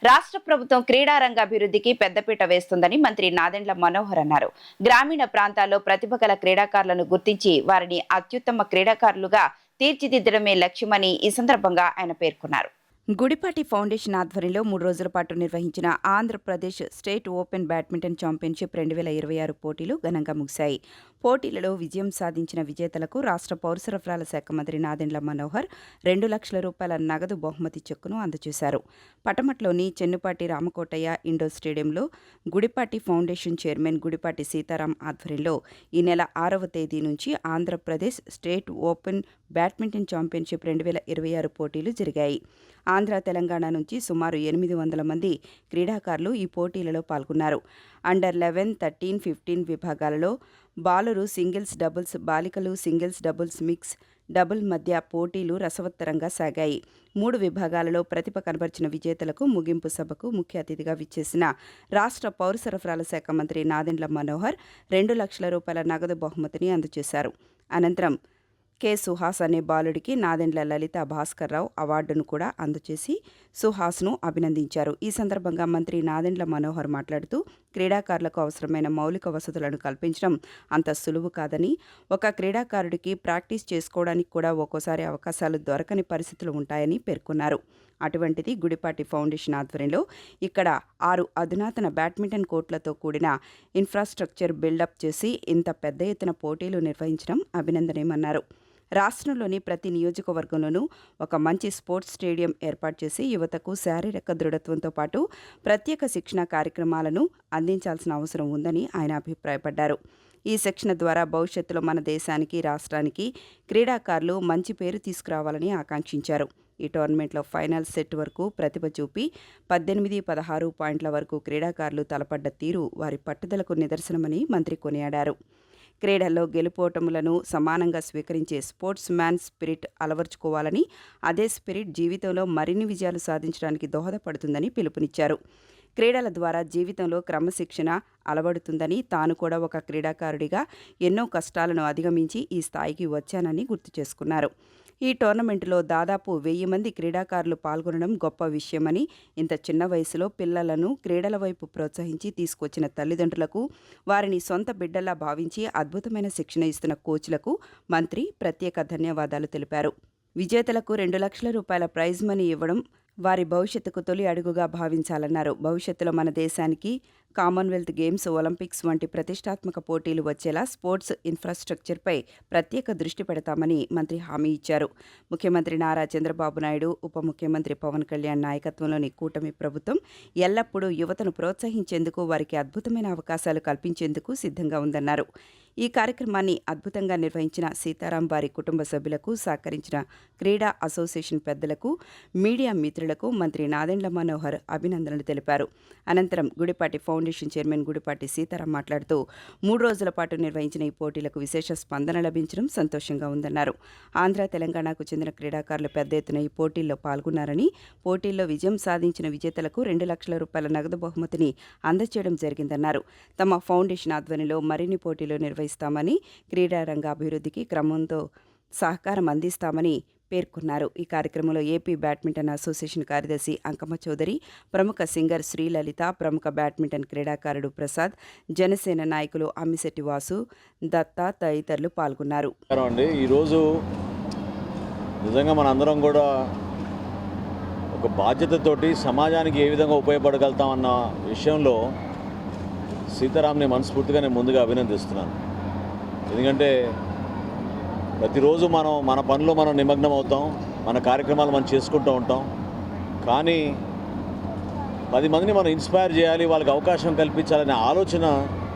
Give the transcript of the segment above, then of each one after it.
రాష్ట్ర ప్రభుత్వం క్రీడారంగ అభివృద్ధికి పెద్దపీట వేస్తుందని మంత్రి నాదెండ్ల మనోహర్ అన్నారు. గ్రామీణ ప్రాంతాల్లో ప్రతిభ గల క్రీడాకారులను గుర్తించి వారిని అత్యుత్తమ క్రీడాకారులుగా తీర్చిదిద్దడమే లక్ష్యమని ఈ సందర్భంగా ఆయన పేర్కొన్నారు. గుడిపాటి ఫౌండేషన్ ఆధ్వర్యంలో 3 రోజుల పాటు నిర్వహించిన Andhra Pradesh state open badminton championship 2026 పోటీలు ఘనంగా ముగిశాయి. పోటీలలో విజయం సాధించిన విజేతలకు రాష్ట్ర పౌర సరఫరాల శాఖ మంత్రి నాదెండ్ల మనోహర్ 2 లక్షల రూపాయల నగదు బహుమతి చెక్కును అందజేశారు. పటమట్లోని చెన్నుపాటి రామకోటయ్య ఇండోర్ స్టేడియంలో గుడిపాటి ఫౌండేషన్ చైర్మన్ గుడిపాటి సీతారాం ఆధ్వర్యంలో ఈ నెల 6వ తేదీ నుంచి Andhra Pradesh state open badminton championship 2026 పోటీలు జరిగాయి. ఆంధ్ర, తెలంగాణ నుంచి సుమారు 800 మంది క్రీడాకారులు ఈ పోటీలలో పాల్గొన్నారు. అండర్ 11, 13, 15 విభాగాలలో బాలురు సింగిల్స్ డబుల్స్, బాలికలు సింగిల్స్ డబుల్స్, మిక్స్ డబుల్ మధ్య పోటీలు రసవత్తరంగా సాగాయి. 3 విభాగాలలో ప్రతిభ కనబర్చిన విజేతలకు ముగింపు సభకు ముఖ్య అతిథిగా విచ్చేసిన రాష్ట్ర పౌర సరఫరాల శాఖ మంత్రి నాదెండ్ల మనోహర్ 2 లక్షల రూపాయల నగదు బహుమతిని అందజేశారు. అనంతరం కె. సుహాస్ అనే బాలుడికి నాదెండ్ల లలిత భాస్కర్రావు అవార్డును కూడా అందజేసి సుహాస్ను అభినందించారు. ఈ సందర్భంగా మంత్రి నాదెండ్ల మనోహర్ మాట్లాడుతూ క్రీడాకారులకు అవసరమైన మౌలిక వసతులను కల్పించడం అంత సులువు కాదని, ఒక క్రీడాకారుడికి ప్రాక్టీస్ చేసుకోవడానికి కూడా ఒక్కోసారి అవకాశాలు దొరకని పరిస్థితులు ఉంటాయని పేర్కొన్నారు. అటువంటిది గుడిపాటి ఫౌండేషన్ ఆధ్వర్యంలో ఇక్కడ 6 అధునాతన బ్యాడ్మింటన్ కోర్టులతో కూడిన ఇన్ఫ్రాస్ట్రక్చర్ బిల్డప్ చేసి ఇంత పెద్ద ఎత్తున పోటీలు నిర్వహించడం అభినందనీయమన్నారు. రాష్ట్రంలోని ప్రతి నియోజకవర్గంలోనూ ఒక మంచి స్పోర్ట్స్ స్టేడియం ఏర్పాటు చేసి యువతకు శారీరక దృఢత్వంతో పాటు ప్రత్యేక శిక్షణ కార్యక్రమాలను అందించాల్సిన అవసరం ఉందని ఆయన అభిప్రాయపడ్డారు. ఈ శిక్షణ ద్వారా భవిష్యత్తులో మన దేశానికి, రాష్ట్రానికి క్రీడాకారులు మంచి పేరు తీసుకురావాలని ఆకాంక్షించారు. ఈ టోర్నమెంట్లో ఫైనల్ సెట్ వరకు ప్రతిభ చూపి 18, 16 పాయింట్ల వరకు క్రీడాకారులు తలపడ్డ తీరు వారి పట్టుదలకు నిదర్శనమని మంత్రి కొనియాడారు. క్రీడల్లో గెలుపోటములను సమానంగా స్వీకరించే స్పోర్ట్స్ మ్యాన్ స్పిరిట్ అలవర్చుకోవాలని, అదే స్పిరిట్ జీవితంలో మరిన్ని విజయాలు సాధించడానికి దోహదపడుతుందని పిలుపునిచ్చారు. క్రీడల ద్వారా జీవితంలో క్రమశిక్షణ అలవడుతుందని, తాను కూడా ఒక క్రీడాకారుడిగా ఎన్నో కష్టాలను అధిగమించి ఈ స్థాయికి వచ్చానని గుర్తు చేసుకున్నారు. ఈ టోర్నమెంటులో దాదాపు 1000 మంది క్రీడాకారులు పాల్గొనడం గొప్ప విషయమని, ఇంత చిన్న వయసులో పిల్లలను క్రీడల వైపు ప్రోత్సహించి తీసుకొచ్చిన తల్లిదండ్రులకు, వారిని సొంత బిడ్డలా భావించి అద్భుతమైన శిక్షణ ఇస్తున్న కోచ్లకు మంత్రి ప్రత్యేక ధన్యవాదాలు తెలిపారు. విజేతలకు 2 లక్షల రూపాయల ప్రైజ్ మనీ ఇవ్వడం వారి భవిష్యత్తుకు తొలి అడుగుగా భావించాలన్నారు. భవిష్యత్తులో మన దేశానికి కామన్వెల్త్ గేమ్స్, ఒలింపిక్స్ వంటి ప్రతిష్టాత్మక పోటీలు వచ్చేలా స్పోర్ట్స్ ఇన్ఫ్రాస్ట్రక్చర్పై ప్రత్యేక దృష్టి పెడతామని మంత్రి హామీ ఇచ్చారు. ముఖ్యమంత్రి నారా చంద్రబాబు నాయుడు, ఉప ముఖ్యమంత్రి పవన్ కళ్యాణ్ నాయకత్వంలోని కూటమి ప్రభుత్వం ఎల్లప్పుడూ యువతను ప్రోత్సహించేందుకు, వారికి అద్భుతమైన అవకాశాలు కల్పించేందుకు సిద్ధంగా ఉందన్నారు. ఈ కార్యక్రమాన్ని అద్భుతంగా నిర్వహించిన సీతారాం, వారి కుటుంబ సభ్యులకు, సహకరించిన క్రీడా అసోసియేషన్ పెద్దలకు, మీడియా మిత్రులకు మంత్రి నాదెండ్ల మనోహర్ అభినందనలు తెలిపారు. అనంతరం గుడిపాటి ఫౌండేషన్ చైర్మన్ గుడిపాటి సీతారాం మాట్లాడుతూ 3 రోజుల పాటు నిర్వహించిన ఈ పోటీలకు విశేష స్పందన లభించడం సంతోషంగా ఉందన్నారు. ఆంధ్ర, తెలంగాణకు చెందిన క్రీడాకారులు పెద్ద ఎత్తున ఈ పోటీల్లో పాల్గొన్నారని, పోటీల్లో విజయం సాధించిన విజేతలకు 2 లక్షల రూపాయల నగదు బహుమతిని అందజేయడం జరిగిందన్నారు. తమ ఫౌండేషన్ ఆధ్వర్యంలో మరిన్ని పోటీలు నిర్వహిస్తామని, క్రీడారంగ అభివృద్ధికి క్రమంతో సహకారం అందిస్తామని పేర్కొన్నారు. ఈ కార్యక్రమంలో ఏపీ బ్యాడ్మింటన్ అసోసియేషన్ కార్యదర్శి అంకమ్మ చౌదరి, ప్రముఖ సింగర్ శ్రీలలిత, ప్రముఖ బ్యాడ్మింటన్ క్రీడాకారుడు ప్రసాద్, జనసేన నాయకులు అమ్మిశెట్టి వాసు, దత్తా తదితరులు పాల్గొన్నారు. ఈరోజు నిజంగా మనందరం కూడా ఒక బాధ్యతతోటి సమాజానికి ఏ విధంగా ఉపయోగపడగలుగుతామన్న విషయంలో సీతారాంని మనస్ఫూర్తిగా నేను ముందుగా అభినందిస్తున్నాను. ఎందుకంటే ప్రతిరోజు మన పనులు మనం నిమగ్నం అవుతాం, మన కార్యక్రమాలు మనం చేసుకుంటూ ఉంటాం. కానీ 10 మందిని మనం ఇన్స్పైర్ చేయాలి, వాళ్ళకి అవకాశం కల్పించాలనే ఆలోచన,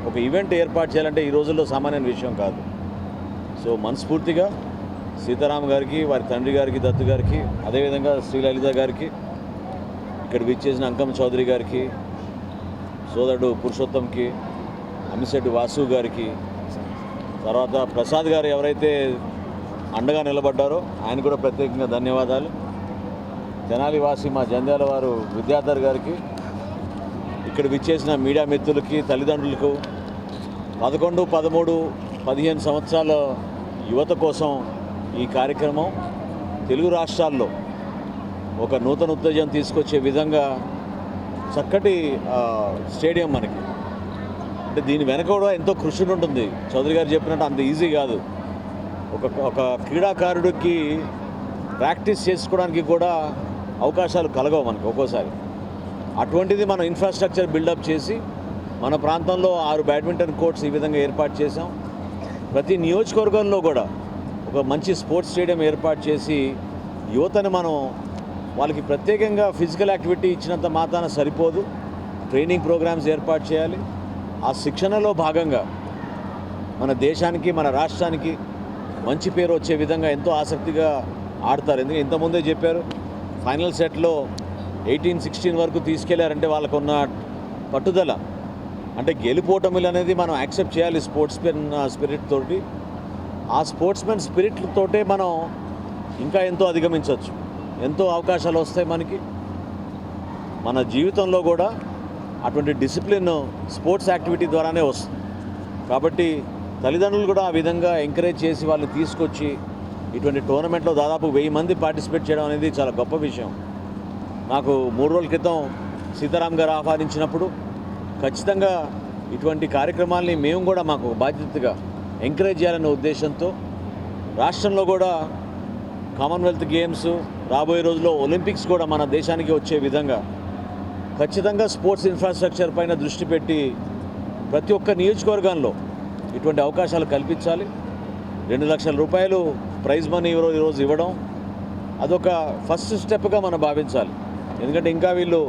ఒక ఈవెంట్ ఏర్పాటు చేయాలంటే ఈ రోజుల్లో సామాన్య విషయం కాదు. సో మనస్ఫూర్తిగా సీతారాం గారికి, వారి తండ్రి గారికి, దత్తు గారికి, అదేవిధంగా శ్రీలలిత గారికి, ఇక్కడ విచ్చేసిన అంకమ్మ చౌదరి గారికి, సోదరుడు పురుషోత్తంకి, అమ్మిశెట్టి వాసు గారికి, తర్వాత ప్రసాద్ గారు ఎవరైతే అండగా నిలబడ్డారో ఆయన కూడా ప్రత్యేకంగా ధన్యవాదాలు. తెనాలి వాసి మా జంధ్యాల వారు విద్యాధర్ గారికి, ఇక్కడ విచ్చేసిన మీడియా మిత్రులకి, తల్లిదండ్రులకు, 11, 13, 15 సంవత్సరాల యువత కోసం ఈ కార్యక్రమం తెలుగు రాష్ట్రాల్లో ఒక నూతన ఉత్తేజం తీసుకొచ్చే విధంగా చక్కటి స్టేడియం మనకి. అంటే దీని వెనక కూడా ఎంతో కృషి ఉంటుంది. చౌదరి గారు చెప్పినట్టు అంత ఈజీ కాదు. ఒక క్రీడాకారుడికి ప్రాక్టీస్ చేసుకోవడానికి కూడా అవకాశాలు కలగవు మనకి ఒక్కోసారి. అటువంటిది మనం ఇన్ఫ్రాస్ట్రక్చర్ బిల్డప్ చేసి మన ప్రాంతంలో 6 బ్యాడ్మింటన్ కోర్ట్స్ ఈ విధంగా ఏర్పాటు చేసాం. ప్రతి నియోజకవర్గంలో కూడా ఒక మంచి స్పోర్ట్స్ స్టేడియం ఏర్పాటు చేసి యువతని మనం వాళ్ళకి ప్రత్యేకంగా ఫిజికల్ యాక్టివిటీ ఇచ్చినంత మాత్రాన సరిపోదు, ట్రైనింగ్ ప్రోగ్రామ్స్ ఏర్పాటు చేయాలి. ఆ శిక్షణలో భాగంగా మన దేశానికి మన రాష్ట్రానికి మంచి పేరు వచ్చే విధంగా ఎంతో ఆసక్తిగా ఆడతారు. ఎందుకంటే ఇంతకుముందే చెప్పారు, ఫైనల్ సెట్లో 18-16 వరకు తీసుకెళ్లారంటే వాళ్ళకు ఉన్న పట్టుదల, అంటే గెలుపోటములు అనేది మనం యాక్సెప్ట్ చేయాలి స్పిరిట్ తోటి. ఆ స్పోర్ట్స్మెన్ స్పిరిట్ తోటే మనం ఇంకా ఎంతో అధిగమించవచ్చు, ఎంతో అవకాశాలు వస్తాయి మనకి. మన జీవితంలో కూడా అటువంటి డిసిప్లిన్ స్పోర్ట్స్ యాక్టివిటీ ద్వారానే వస్తుంది. కాబట్టి తల్లిదండ్రులు కూడా ఆ విధంగా ఎంకరేజ్ చేసి వాళ్ళని తీసుకొచ్చి ఇటువంటి టోర్నమెంట్లో దాదాపు 1000 మంది పార్టిసిపేట్ చేయడం అనేది చాలా గొప్ప విషయం. నాకు 3 రోజుల క్రితం సీతారాం గారు ఆహ్వానించినప్పుడు ఖచ్చితంగా ఇటువంటి కార్యక్రమాల్ని మేము కూడా మాకు బాధ్యతగా ఎంకరేజ్ చేయాలనే ఉద్దేశంతో రాష్ట్రంలో కూడా కామన్వెల్త్ గేమ్స్, రాబోయే రోజుల్లో ఒలింపిక్స్ కూడా మన దేశానికి వచ్చే విధంగా ఖచ్చితంగా స్పోర్ట్స్ ఇన్ఫ్రాస్ట్రక్చర్ పైన దృష్టి పెట్టి ప్రతి ఒక్క నియోజకవర్గంలో ఇటువంటి అవకాశాలు కల్పించాలి. 2 లక్షల రూపాయలు ప్రైజ్ మనీ ఈరోజు ఇవ్వడం అదొక ఫస్ట్ స్టెప్గా మనం భావించాలి. ఎందుకంటే ఇంకా వీళ్ళు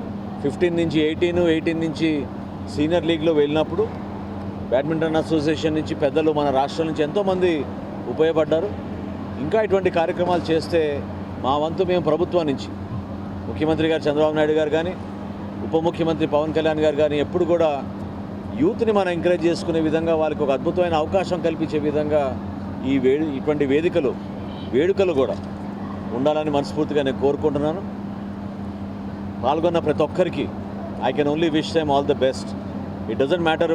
15 నుంచి 18 నుంచి సీనియర్ లీగ్లో వెళ్ళినప్పుడు బ్యాడ్మింటన్ అసోసియేషన్ నుంచి పెద్దలు మన రాష్ట్రం నుంచి ఎంతోమంది ఉపయోగపడ్డారు. ఇంకా ఇటువంటి కార్యక్రమాలు చేస్తే మా వంతు మేము ప్రభుత్వం నుంచి ముఖ్యమంత్రి గారు చంద్రబాబు నాయుడు గారు కానీ, ఉప ముఖ్యమంత్రి పవన్ కళ్యాణ్ గారు కానీ ఎప్పుడు కూడా యూత్ని మనం ఎంకరేజ్ చేసుకునే విధంగా వాళ్ళకి ఒక అద్భుతమైన అవకాశం కల్పించే విధంగా ఇటువంటి వేడుకలు కూడా ఉండాలని మనస్ఫూర్తిగా నేను కోరుకుంటున్నాను. పాల్గొన్న ప్రతి ఒక్కరికి I can only wish them all the best. It doesn't matter whether